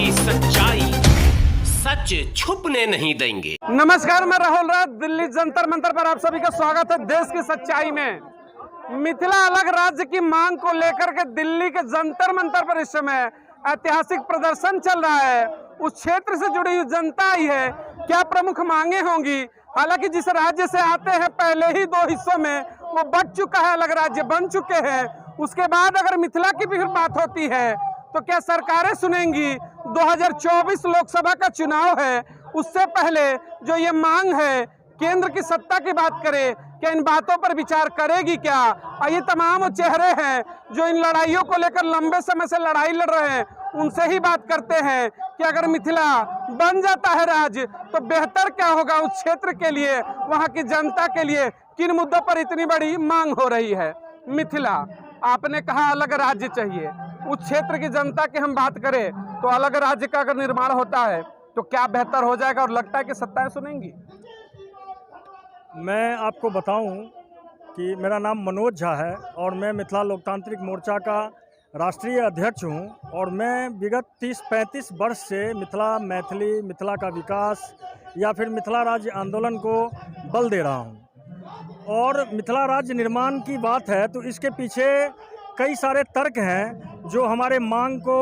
की सच्चाई, सच छुपने नहीं देंगे। नमस्कार, मैं राहुल राज, दिल्ली जंतर मंतर पर आप सभी का स्वागत है। देश की सच्चाई में मिथिला अलग राज्य की मांग को लेकर के दिल्ली के जंतर मंतर पर इस समय ऐतिहासिक प्रदर्शन चल रहा है। उस क्षेत्र से जुड़ी हुई जनता आई है, क्या प्रमुख मांगे होंगी। हालांकि जिस राज्य से आते हैं पहले ही 2 हिस्सों में वो बट चुका है, अलग राज्य बन चुके हैं। उसके बाद अगर मिथिला की भी बात होती है तो क्या सरकारें सुनेंगी। 2024 लोकसभा का चुनाव है, उससे पहले जो ये मांग है केंद्र की सत्ता की बात करें, क्या इन बातों पर विचार करेगी क्या। और ये तमाम वो चेहरे हैं जो इन लड़ाइयों को लेकर लंबे समय से लड़ाई लड़ रहे हैं, उनसे ही बात करते हैं कि अगर मिथिला बन जाता है राज्य तो बेहतर क्या होगा उस क्षेत्र के लिए, वहां की जनता के लिए। किन मुद्दों पर इतनी बड़ी मांग हो रही है। मिथिला, आपने कहा अलग राज्य चाहिए, उस क्षेत्र की जनता की हम बात करें तो अलग राज्य का अगर निर्माण होता है तो क्या बेहतर हो जाएगा और लगता है कि सत्ताएं सुनेंगी। मैं आपको बताऊं कि मेरा नाम मनोज झा है और मैं मिथिला लोकतांत्रिक मोर्चा का राष्ट्रीय अध्यक्ष हूं और मैं विगत 30-35 वर्ष से मिथिला, मैथिली, मिथिला का विकास या फिर मिथिला राज्य आंदोलन को बल दे रहा हूं। और मिथिला राज्य निर्माण की बात है तो इसके पीछे कई सारे तर्क हैं जो हमारे मांग को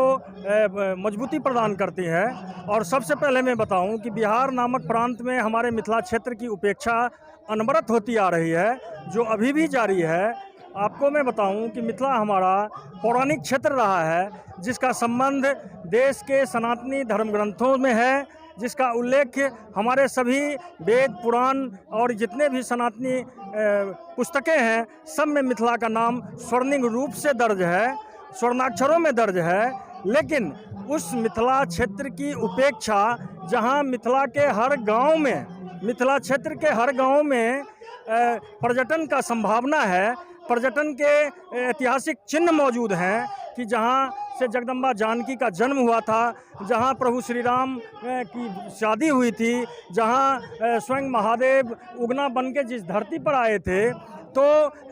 मजबूती प्रदान करती है। और सबसे पहले मैं बताऊं कि बिहार नामक प्रांत में हमारे मिथिला क्षेत्र की उपेक्षा अनवरत होती आ रही है, जो अभी भी जारी है। आपको मैं बताऊं कि मिथिला हमारा पौराणिक क्षेत्र रहा है, जिसका संबंध देश के सनातनी धर्म ग्रंथों में है, जिसका उल्लेख हमारे सभी वेद, पुराण और जितने भी सनातनी पुस्तकें हैं सब में मिथिला का नाम स्वर्णिम रूप से दर्ज है, स्वर्णाक्षरों में दर्ज है। लेकिन उस मिथिला क्षेत्र की उपेक्षा, जहां मिथिला के हर गांव में, मिथिला क्षेत्र के हर गांव में पर्यटन का संभावना है, पर्यटन के ऐतिहासिक चिन्ह मौजूद हैं कि जहां से जगदम्बा जानकी का जन्म हुआ था, जहां प्रभु श्री राम की शादी हुई थी, जहां स्वयं महादेव उगना बन के जिस धरती पर आए थे। तो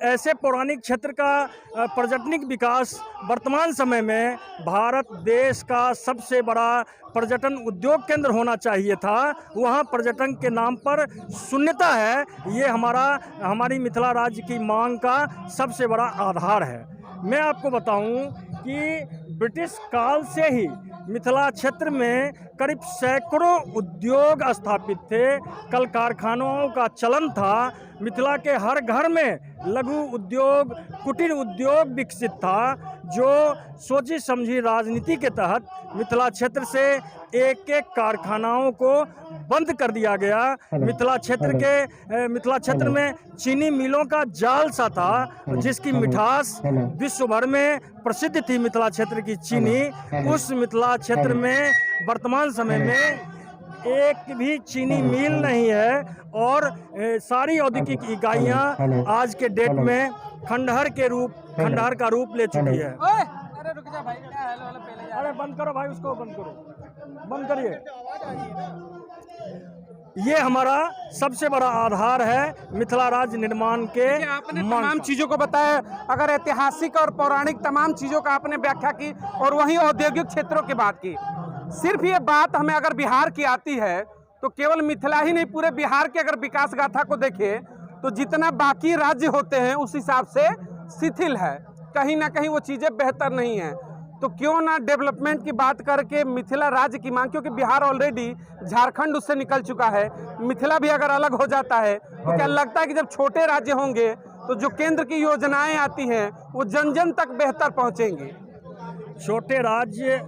ऐसे पौराणिक क्षेत्र का पर्यटनिक विकास वर्तमान समय में भारत देश का सबसे बड़ा पर्यटन उद्योग केंद्र होना चाहिए था। वहाँ पर्यटन के नाम पर शून्यता है। ये हमारी मिथिला राज्य की मांग का सबसे बड़ा आधार है। मैं आपको बताऊं कि ब्रिटिश काल से ही मिथिला क्षेत्र में करीब सैकड़ों उद्योग स्थापित थे, कल कारखानों का चलन था। मिथिला के हर घर में लघु उद्योग, कुटीर उद्योग विकसित था, जो सोची समझी राजनीति के तहत मिथिला क्षेत्र से एक एक कारखानाओं को बंद कर दिया गया। मिथिला क्षेत्र में चीनी मिलों का जाल सा था, जिसकी मिठास विश्व भर में प्रसिद्ध थी। मिथिला क्षेत्र की चीनी, उस मिथिला क्षेत्र में वर्तमान समय में एक भी चीनी मिल नहीं है और सारी औद्योगिक इकाइयां आज के डेट में खंडहर का रूप ले चुकी है। अरे रुक जा भाई, अरे बंद करो भाई, उसको बंद करो, बंद करिए। ये हमारा सबसे बड़ा आधार है मिथिला राज्य निर्माण के। आपने तमाम चीजों को बताया, अगर ऐतिहासिक और पौराणिक तमाम चीजों का आपने व्याख्या की और वहीं औद्योगिक क्षेत्रों की बात की। सिर्फ ये बात हमें अगर बिहार की आती है तो केवल मिथिला ही नहीं, पूरे बिहार के अगर विकास गाथा को देखें तो जितना बाकी राज्य होते हैं उस हिसाब से शिथिल है, कहीं ना कहीं वो चीज़ें बेहतर नहीं हैं। तो क्यों ना डेवलपमेंट की बात करके मिथिला राज्य की मांग, क्योंकि बिहार ऑलरेडी झारखंड उससे निकल चुका है, मिथिला भी अगर अलग हो जाता है तो क्या लगता है कि जब छोटे राज्य होंगे तो जो केंद्र की योजनाएं आती हैं वो जन जन तक बेहतर पहुंचेंगी। छोटे राज्य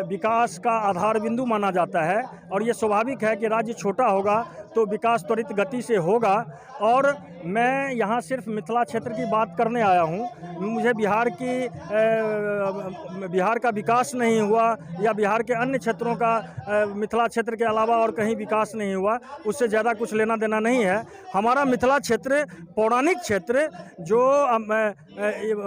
विकास का आधार बिंदु माना जाता है और ये स्वाभाविक है कि राज्य छोटा होगा तो विकास त्वरित गति से होगा। और मैं यहाँ सिर्फ मिथिला क्षेत्र की बात करने आया हूँ। मुझे बिहार का विकास नहीं हुआ या बिहार के अन्य क्षेत्रों का मिथिला क्षेत्र के अलावा और कहीं विकास नहीं हुआ, उससे ज़्यादा कुछ लेना देना नहीं है। हमारा मिथिला क्षेत्र पौराणिक क्षेत्र जो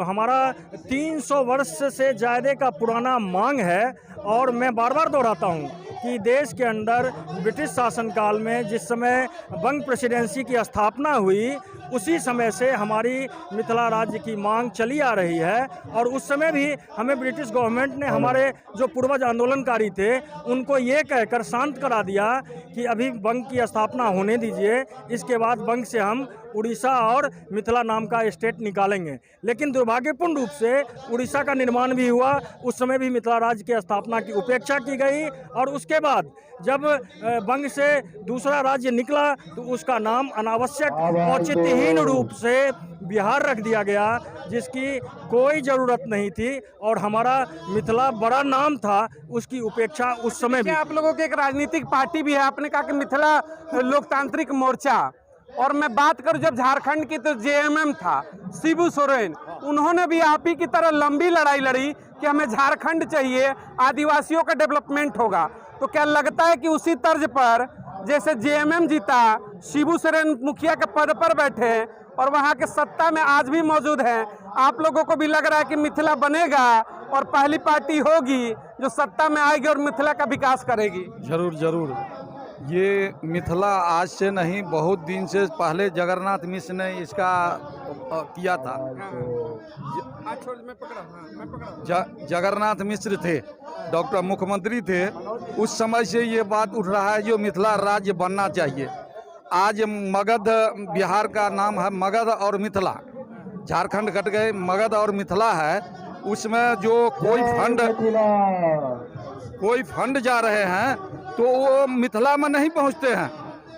हमारा 300 वर्ष से ज़्यादा का पुराना मांग है। और मैं बार बार दोहराता हूँ कि देश के अंदर ब्रिटिश शासनकाल में जिस समय बंग प्रेसिडेंसी की स्थापना हुई उसी समय से हमारी मिथिला राज्य की मांग चली आ रही है। और उस समय भी हमें ब्रिटिश गवर्नमेंट ने हमारे जो पूर्वज आंदोलनकारी थे उनको ये कहकर शांत करा दिया कि अभी वंग की स्थापना होने दीजिए, इसके बाद वंग से हम उड़ीसा और मिथिला नाम का स्टेट निकालेंगे। लेकिन दुर्भाग्यपूर्ण रूप से उड़ीसा का निर्माण भी हुआ, उस समय भी मिथिला राज्य की स्थापना की उपेक्षा की गई। और उसके बाद जब वंग से दूसरा राज्य निकला तो उसका नाम अनावश्यक औचित्यहीन रूप से बिहार रख दिया गया, जिसकी कोई ज़रूरत नहीं थी। और हमारा मिथिला बड़ा नाम था, उसकी उपेक्षा उस समय भी। आप लोगों की एक राजनीतिक पार्टी भी है, आपने कहा कि मिथिला लोकतांत्रिक मोर्चा, और मैं बात करूं जब झारखंड की तो जेएमएम था, शिबू सोरेन, उन्होंने भी आप ही की तरह लंबी लड़ाई लड़ी कि हमें झारखंड चाहिए, आदिवासियों का डेवलपमेंट होगा। तो क्या लगता है कि उसी तर्ज पर जैसे जेएमएम जीता, शिबू सोरेन मुखिया के पद पर बैठे और वहां के सत्ता में आज भी मौजूद हैं, आप लोगों को भी लग रहा है कि मिथिला बनेगा और पहली पार्टी होगी जो सत्ता में आएगी और मिथिला का विकास करेगी? जरूर जरूर। ये मिथिला आज से नहीं, बहुत दिन से पहले जगन्नाथ मिश्र ने इसका किया था। जगन्नाथ मिश्र थे, डॉक्टर मुख्यमंत्री थे, उस समय से ये बात उठ रहा है जो मिथिला राज्य बनना चाहिए। आज मगध, बिहार का नाम है मगध और मिथिला, झारखंड कट गए, मगध और मिथिला है। उसमें जो कोई फंड जा रहे हैं तो वो मिथिला में नहीं पहुंचते हैं।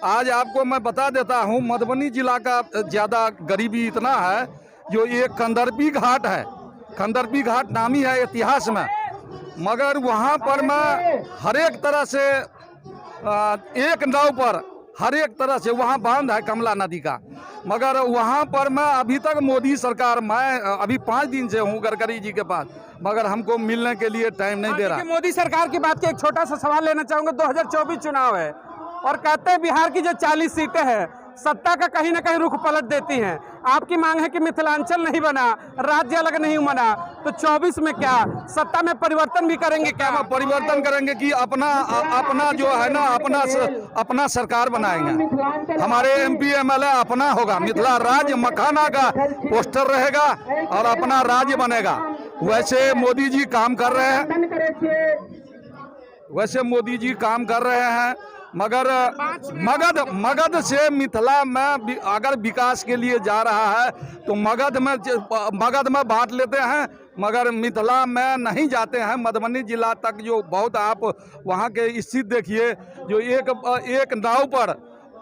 आज आपको मैं बता देता हूं, मधुबनी जिला का ज़्यादा गरीबी इतना है, जो एक कंदर्पी घाट है, कंदर्पी घाट नामी है इतिहास में, मगर वहां पर मैं हर एक तरह से एक नाव पर हर एक तरह से वहाँ बांध है कमला नदी का, मगर वहाँ पर मैं अभी तक मोदी सरकार, मैं अभी 5 दिन से हूँ गडकरी जी के पास, मगर हमको मिलने के लिए टाइम नहीं दे रहा। मोदी सरकार की बात के एक छोटा सा सवाल लेना चाहूँगा। 2024 चुनाव है और कहते हैं बिहार की जो 40 सीटें हैं सत्ता का कहीं ना कहीं रुख पलट देती हैं। आपकी मांग है कि मिथिलांचल नहीं बना, राज्य अलग नहीं बना, तो 24 में क्या सत्ता में परिवर्तन भी करेंगे? क्या परिवर्तन करेंगे कि अपना जो है ना अपना सरकार बनाएंगे, हमारे MP MLA अपना होगा, मिथिला राज्य मखाना का पोस्टर रहेगा और अपना राज्य बनेगा। वैसे मोदी जी काम कर रहे हैं, मगर मगध से मिथिला में अगर विकास के लिए जा रहा है तो मगध में बांट लेते हैं, मगर मिथिला में नहीं जाते हैं। मधुबनी जिला तक जो बहुत, आप वहाँ के स्थिति देखिए, जो एक नाव पर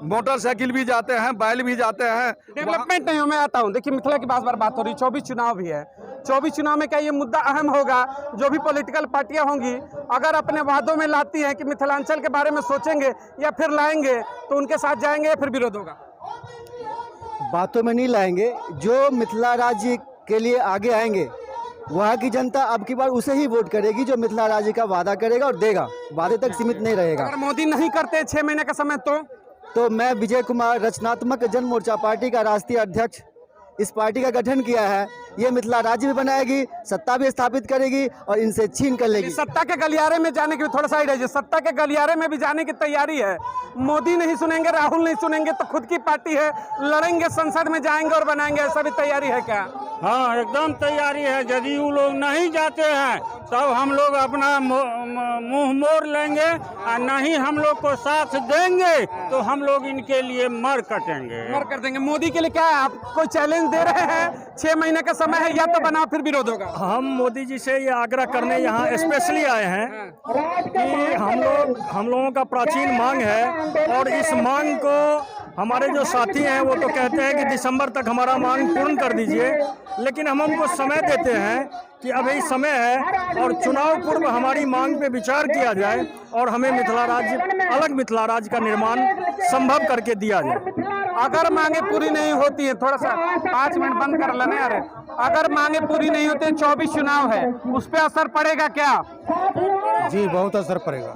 मोटरसाइकिल भी जाते हैं, बैल भी जाते हैं, डेवलपमेंट नहीं हो। मैं आता हूँ, देखिए मिथिला की बात हो रही, 24 चुनाव भी है। 24 चुनाव में क्या ये मुद्दा अहम होगा? जो भी पॉलिटिकल पार्टियां होंगी अगर अपने वादों में लाती हैं कि मिथिलांचल के बारे में सोचेंगे या फिर लाएंगे, तो उनके साथ जाएंगे या फिर विरोध होगा? बातों में नहीं लाएंगे, जो मिथिला राज्य के लिए आगे आएंगे वहाँ की जनता अब की बार उसे ही वोट करेगी जो मिथिला राज्य का वादा करेगा और देगा, वादे तक सीमित नहीं रहेगा। अगर मोदी नहीं करते 6 महीने का समय तो मैं विजय कुमार रचनात्मक जन मोर्चा पार्टी का राष्ट्रीय अध्यक्ष, इस पार्टी का गठन किया है। ये मिथिला राज्य भी बनाएगी, सत्ता भी स्थापित करेगी और इनसे छीन कर लेगी। सत्ता के गलियारे में जाने की थोड़ा साइड है, सत्ता के गलियारे में भी जाने की तैयारी है। मोदी नहीं सुनेंगे, राहुल नहीं सुनेंगे, तो खुद की पार्टी है, लड़ेंगे, संसद में जाएंगे और बनाएंगे, ऐसा भी तैयारी है क्या? हाँ, एकदम तैयारी है। यदि वो लोग नहीं जाते हैं तब हम लोग अपना मुंह मोड़ लेंगे, और नहीं हम लोग को साथ देंगे तो हम लोग इनके लिए मर कर देंगे। मोदी के लिए क्या है, आप कोई चैलेंज दे रहे हैं? 6 महीने का समय है, या तो बनाओ फिर विरोध होगा। हम मोदी जी से ये आग्रह करने यहाँ स्पेशली आए हैं कि हम लोगों का प्राचीन मांग है, और इस मांग को हमारे जो साथी हैं वो तो कहते हैं कि दिसंबर तक हमारा मांग पूर्ण कर दीजिए, लेकिन हम उनको समय देते हैं कि अभी समय है और चुनाव पूर्व हमारी मांग पे विचार किया जाए और हमें अलग मिथिला राज्य का निर्माण संभव करके दिया जाए। अगर मांगे पूरी नहीं होती है, थोड़ा सा 5 मिनट बंद कर लेना यार, अगर मांगे पूरी नहीं होती, 24 चुनाव है, उस पर असर पड़ेगा क्या? जी बहुत असर पड़ेगा,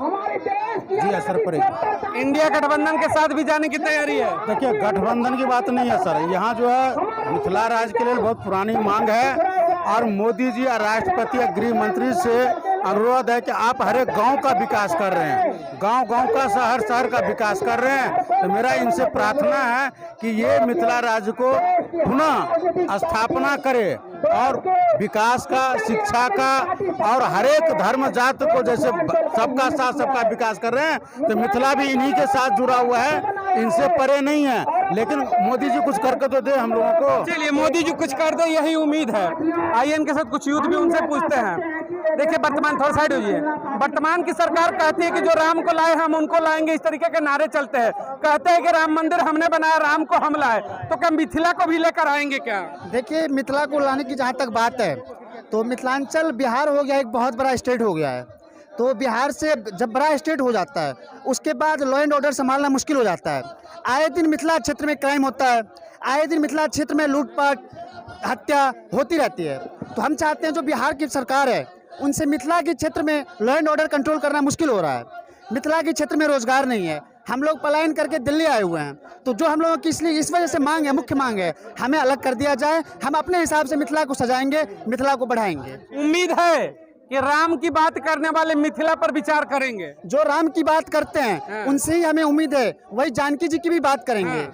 जी असर पड़ेगा। इंडिया गठबंधन के साथ भी जाने की तैयारी है? देखिए गठबंधन की बात नहीं है सर, यहाँ जो है मिथिला राज्य के लिए बहुत पुरानी मांग है, और मोदी जी और राष्ट्रपति और गृह मंत्री से अनुरोध है कि आप हर एक गांव का विकास कर रहे हैं, गांव का, शहर का विकास कर रहे हैं। तो मेरा इनसे प्रार्थना है कि ये मिथिला राज्य को पुनः स्थापना करे और विकास का, शिक्षा का और हर एक धर्म जात को जैसे सबका साथ सबका विकास कर रहे हैं, तो मिथिला भी इन्हीं के साथ जुड़ा हुआ है, इनसे परे नहीं है। लेकिन मोदी जी कुछ करके तो दे हम लोगों को। चलिए, मोदी जी कुछ कर दे, यही उम्मीद है। आइए इनके साथ कुछ यूथ भी उनसे पूछते हैं। देखिए, वर्तमान, थोड़ा साइड होइए, वर्तमान की सरकार कहती है कि जो राम को लाए हम उनको लाएंगे, इस तरीके के नारे चलते हैं। कहते हैं कि राम मंदिर हमने बनाया, राम को हम लाए, तो क्या मिथिला को भी लेकर आएंगे क्या? देखिए, मिथिला को लाने की जहाँ तक बात है, तो मिथिलांचल बिहार हो गया, एक बहुत बड़ा स्टेट हो गया है। तो बिहार से जब बड़ा स्टेट हो जाता है, उसके बाद लॉ एंड ऑर्डर संभालना मुश्किल हो जाता है। आए दिन मिथिला क्षेत्र में क्राइम होता है, आए दिन मिथिला क्षेत्र में लूटपाट, हत्या होती रहती है। तो हम चाहते हैं जो बिहार की सरकार है, उनसे मिथिला के क्षेत्र में लॉ एंड ऑर्डर कंट्रोल करना मुश्किल हो रहा है। मिथिला के क्षेत्र में रोजगार नहीं है, हम लोग पलायन करके दिल्ली आए हुए हैं। तो जो हम लोगों की इसलिए इस वजह से मांग है, मुख्य मांग है, हमें अलग कर दिया जाए। हम अपने हिसाब से मिथिला को सजाएंगे, मिथिला को बढ़ाएंगे। उम्मीद है कि राम की बात करने वाले मिथिला पर विचार करेंगे। जो राम की बात करते हैं उनसे ही हमें उम्मीद है, वही जानकी जी की भी बात करेंगे।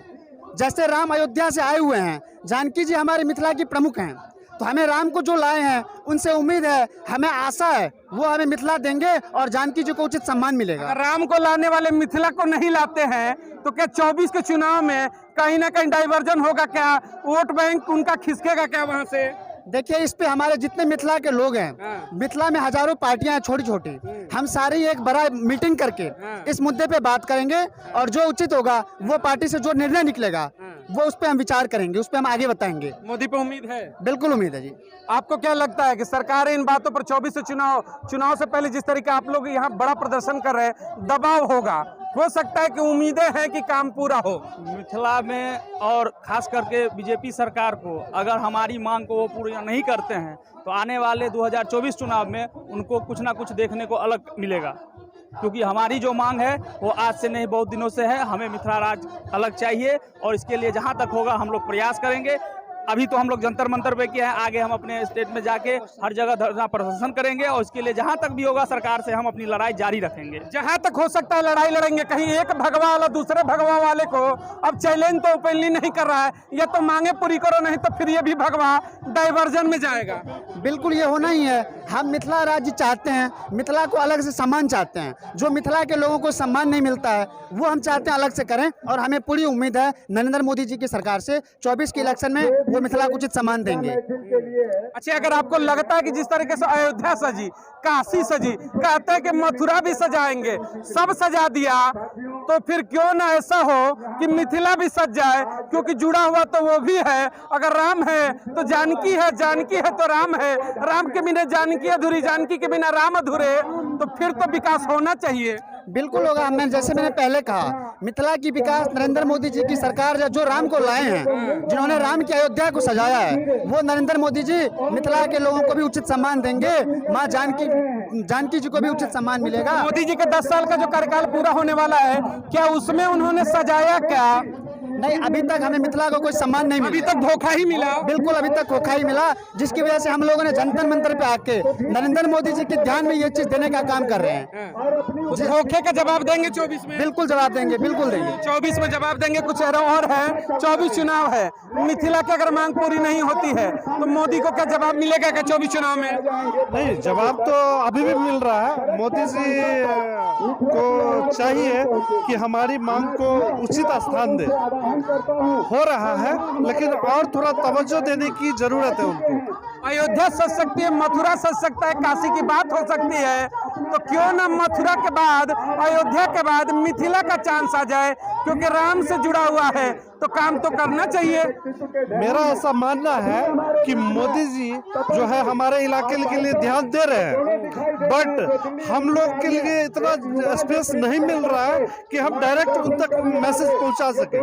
जैसे राम अयोध्या से आए हुए हैं, जानकी जी हमारे मिथिला की प्रमुख हैं। तो हमें राम को जो लाए हैं उनसे उम्मीद है, हमें आशा है, वो हमें मिथिला देंगे और जानकी जी को उचित सम्मान मिलेगा। अगर राम को लाने वाले मिथिला को नहीं लाते हैं तो क्या 24 के चुनाव में कहीं ना कहीं डाइवर्जन होगा क्या? वोट बैंक उनका खिसकेगा क्या वहां से? देखिए, इस पे हमारे जितने मिथिला के लोग हैं, मिथिला में हजारों पार्टियां हैं छोटी छोटी, हम सारी एक बड़ा मीटिंग करके इस मुद्दे पे बात करेंगे और जो उचित होगा, वो पार्टी से जो निर्णय निकलेगा वो उस पे हम विचार करेंगे, उस पे हम आगे बताएंगे। मोदी पे उम्मीद है? बिल्कुल उम्मीद है जी। आपको क्या लगता है कि सरकार इन बातों पर 24 से चुनाव से पहले जिस तरीके आप लोग यहाँ बड़ा प्रदर्शन कर रहे हैं, दबाव होगा, हो सकता है कि उम्मीदें हैं कि काम पूरा हो? मिथिला में और खास करके बीजेपी सरकार को अगर हमारी मांग को वो पूरा नहीं करते हैं, तो आने वाले 2024 चुनाव में उनको कुछ ना कुछ देखने को अलग मिलेगा। क्योंकि हमारी जो मांग है वो आज से नहीं, बहुत दिनों से है। हमें मिथिला राज्य अलग चाहिए और इसके लिए जहां तक होगा हम लोग प्रयास करेंगे। अभी तो हम लोग जंतर मंतर पे किए हैं, आगे हम अपने स्टेट में जाके हर जगह धरना प्रदर्शन करेंगे और इसके लिए जहां तक भी होगा सरकार से हम अपनी लड़ाई जारी रखेंगे। जहां तक हो सकता है लड़ाई लड़ेंगे। कहीं एक भगवा वाला दूसरे भगवा वाले को अब चैलेंज तो ओपनली नहीं कर रहा है, या तो मांगे पूरी करो, नहीं तो फिर ये भी भगवा डाइवर्जन में जाएगा। बिल्कुल ये होना ही है। हम मिथिला राज्य चाहते हैं, मिथिला को अलग से सम्मान चाहते हैं। जो मिथिला के लोगों को सम्मान नहीं मिलता है वो हम चाहते हैं अलग से करें, और हमें पूरी उम्मीद है नरेंद्र मोदी जी की सरकार से 24 के इलेक्शन में वो मिथिला को उचित सम्मान देंगे। अच्छा, अगर आपको लगता है कि जिस तरीके से अयोध्या सजी, काशी सजी, कहते हैं कि मथुरा भी सजाएंगे, सब सजा दिया, तो फिर क्यों ना ऐसा हो कि मिथिला भी सज जाए? क्योंकि जुड़ा हुआ तो वो भी है। अगर राम है तो जानकी है, जानकी है तो राम है, राम के बिना जानकी अधूरी, जानकी के बिना राम अधूरे। तो फिर तो विकास होना चाहिए। बिल्कुल होगा। मैंने पहले कहा, मिथिला की विकास नरेंद्र मोदी जी की सरकार जो राम को लाए हैं, जिन्होंने राम की अयोध्या को सजाया है, वो नरेंद्र मोदी जी मिथिला के लोगों को भी उचित सम्मान देंगे। माँ जानकी जी को भी उचित सम्मान मिलेगा। मोदी जी के 10 साल का जो कार्यकाल पूरा होने वाला है, क्या उसमें उन्होंने सजाया क्या? नहीं, अभी तक हमें मिथिला को कोई सम्मान नहीं मिला। अभी तक धोखा ही मिला। बिल्कुल, अभी तक धोखा ही मिला, जिसकी वजह से हम लोगों ने जंतर मंतर पे आके नरेंद्र मोदी जी के ध्यान में ये चीज देने का काम कर रहे हैं। धोखे का जवाब देंगे 24 में? बिल्कुल जवाब देंगे, बिल्कुल देंगे। 24 में जवाब देंगे। कुछ और है, 24 चुनाव है, मिथिला की अगर मांग पूरी नहीं होती है तो मोदी को क्या जवाब मिलेगा क्या 24 चुनाव में? नहीं, जवाब तो अभी भी मिल रहा है। मोदी जी को चाहिए कि हमारी मांग को उचित स्थान दे। हो रहा है, लेकिन और थोड़ा तवज्जो देने की जरूरत है उनको। अयोध्या सज सकती है, मथुरा सज सकता है, काशी की बात हो सकती है, तो क्यों ना मथुरा के बाद, अयोध्या के बाद मिथिला का चांस आ जाए? क्योंकि राम से जुड़ा हुआ है तो काम तो करना चाहिए। मेरा ऐसा मानना है कि मोदी जी जो है हमारे इलाके के लिए ध्यान दे रहे हैं, बट हम लोग के लिए इतना स्पेस नहीं मिल रहा है कि हम डायरेक्ट उन तक मैसेज पहुंचा सके।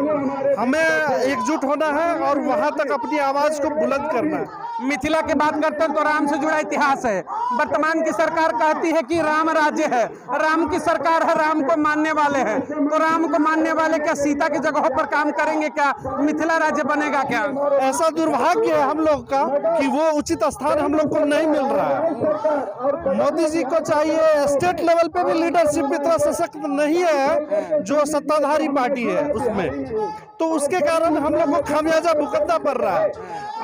हमें एकजुट होना है और वहां तक अपनी आवाज को बुलंद करना है। मिथिला की बात करते हैं तो राम से जुड़ा इतिहास है। वर्तमान की सरकार कहती है कि राम राज्य है, राम की सरकार है, राम को मानने वाले हैं। तो राम को मानने वाले क्या सीता की जगहों पर काम करेंगे क्या मिथिला राज्य बनेगा क्या? ऐसा दुर्भाग्य है हम लोग का कि वो उचित स्थान हम लोग को नहीं मिल रहा है। मोदी जी को चाहिए, स्टेट लेवल पे भी लीडरशिप इतना सशक्त नहीं है जो सत्ताधारी पार्टी है उसमें, तो उसके कारण हम लोग को खामियाजा भुगतना पड़ रहा है।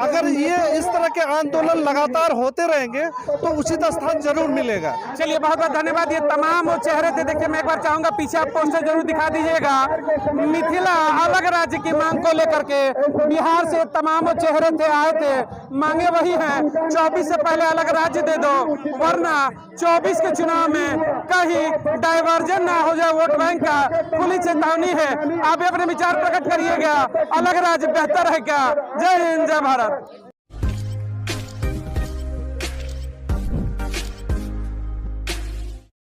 अगर ये इस तरह के आंदोलन लगातार होते रहेंगे तो उचित स्थान जरूर मिलेगा। चलिए बहुत बहुत धन्यवाद। ये तमाम वो चेहरे थे, देखिए मैं एक बार चाहूंगा पीछे आप पोस्टर जरूर दिखा दीजिएगा। मिथिला अलग राज्य की मांग को लेकर के बिहार से तमाम वो चेहरे थे, आए थे, मांगे वही हैं 24 से पहले अलग राज्य दे दो, वरना 24 के चुनाव में कहीं डाइवर्जन ना हो जाए वोट बैंक का। खुली चेतावनी है, आप अपने विचार प्रकट करिएगा, अलग राज्य बेहतर है क्या? जय हिंद, जय भारत।